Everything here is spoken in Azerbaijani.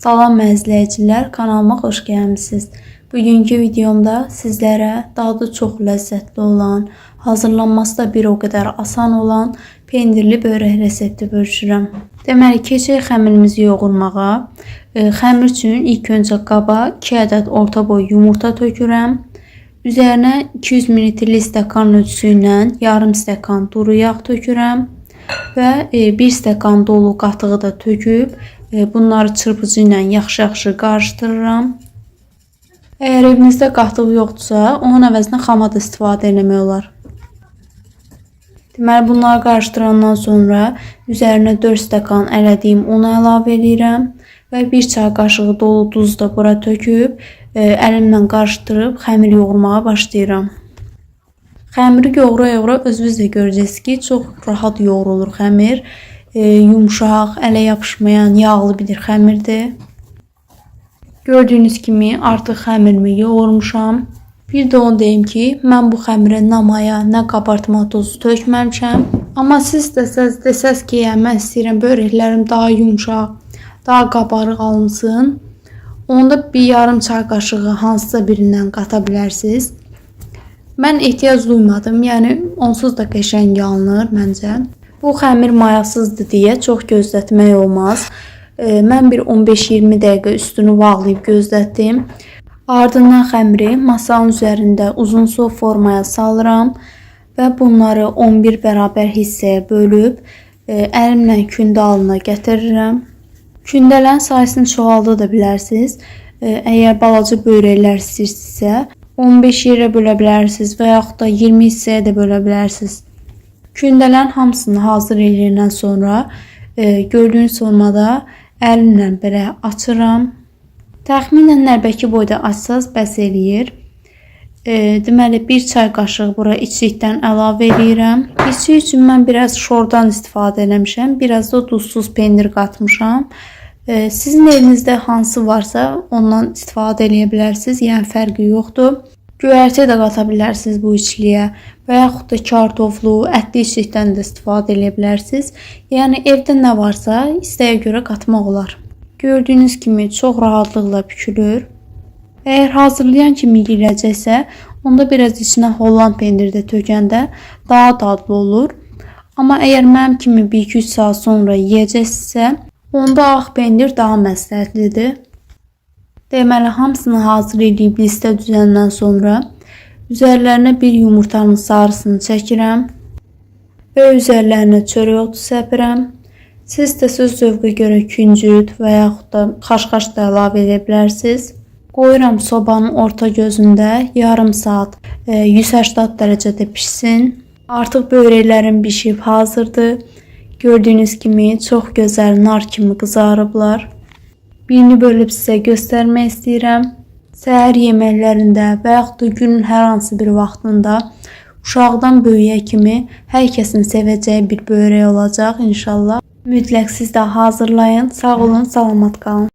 Salam izləyicilər, kanalıma xoş gəlmisiniz. Bugünkü videomda sizlərə dadı çox ləzzətli olan, hazırlanması da bir o qədər asan olan pendirli börək resepti bölüşürəm. Deməli, keçək xəmirimizi yoğurmağa. Xəmir üçün ilk öncə qaba 2 ədəd orta boy yumurta tökürəm. Üzərinə 200 ml stəkan ölçüsü ilə yarım stəkan duru yağ tökürəm və 1 stəkan dolu qatığı da töküb bunları çırpıcı ilə yaxşı qarışdırıram. Əgər evinizdə qatıq yoxdursa, onun əvəzinə xamad istifadə etmək olar. Deməli, bunları qarışdırandan sonra üzərinə 4 stəkan ələdiyim unu əlavə edirəm və 1 çay qaşığı dolu duz da bura töküb əlimlə qarışdırıb xəmir yoğurmağa başlayıram. Xəmiri yoğura-yoğura özünüz də görəcəksiniz ki, çox rahat yoğurulur xəmir. Yumşaq, ələ yapışmayan, yağlı bir xəmirdir. Gördüyünüz kimi artıq xəmirimi yoğurmuşam. Bir də onu deyim ki, mən bu xəmirə nə maya, nə qabartma tozu tökməmişəm. Amma siz desəz ki, mən istəyirəm börəklərim daha yumşaq, daha qabarıq alınsın. Onda bir yarım çay qaşığı hansısa birindən qata bilərsiniz. Mən ehtiyac duymadım, yəni onsuz da qəşəng alınır məncə. Bu xəmir mayasızdır deyə çox gözlətmək olmaz. Mən bir 15-20 dəqiqə üstünü bağlayıb gözlətdim. Ardından xəmiri masanın üzərində uzun su formaya salıram və bunları 11 bərabər hissəyə bölüb əlimlə kündə halına gətirirəm. Kündələrin sayısını çoxalda da bilərsiniz. Əgər balaca börəklər istəyirsinizsə 15 yerə bölə bilərsiniz və yaxud da 20 hissəyə də bölə bilərsiniz. Kündələrin hamısını hazır edəndən sonra gördüyünüz formada əlimlə belə açıram. Təxminən nərbəki boyda açsaz bəs eləyir. Deməli, 1 çay qaşığı bura içlikdən əlavə edirəm. İçlik üçün mən biraz şordan istifadə eləmişəm. Biraz da duzsuz pendir qatmışam. Sizin evinizdə hansı varsa ondan istifadə eləyə bilərsiniz. Yəni fərqi yoxdur. Göyərti də qata bilərsiniz bu içliyə və yaxud da kartoflu, ətli içlikdən də istifadə edə bilərsiniz. Yəni evdə nə varsa istəyə görə qatmaq olar. Gördüyünüz kimi çox rahatlıqla bükülür. Əgər hazırlayan kimi yeyiləcəksə, onda biraz içinə Holland pendiri də tökəndə daha dadlı olur. Amma əgər mənim kimi 1-2 saat sonra yeyəcəksinizsə, onda ağ pendir daha məsləhətlidir. Deməli, hamısını hazır edib listə düzəndən sonra üzərlərinə bir yumurtanın sarısını çəkirəm və üzərlərinə çörək otu səpirəm. Siz də söz zövqə görə küncüt və yaxud da xaş-xaş da əlavə edə bilərsiniz. Qoyuram sobanın orta gözündə yarım saat 180 dərəcədə pişsin. Artıq börəklərim bişib hazırdır. Gördüyünüz kimi çox gözəl nar kimi qızarıblar. Birini bölüb sizə göstərmək istəyirəm. Səhər yeməklərində və yaxud da günün hər hansı bir vaxtında uşaqdan böyüyə kimi hər kəsin sevəcəyi bir börək olacaq inşallah. Mütləq siz də hazırlayın. Sağ olun, salamat qalın.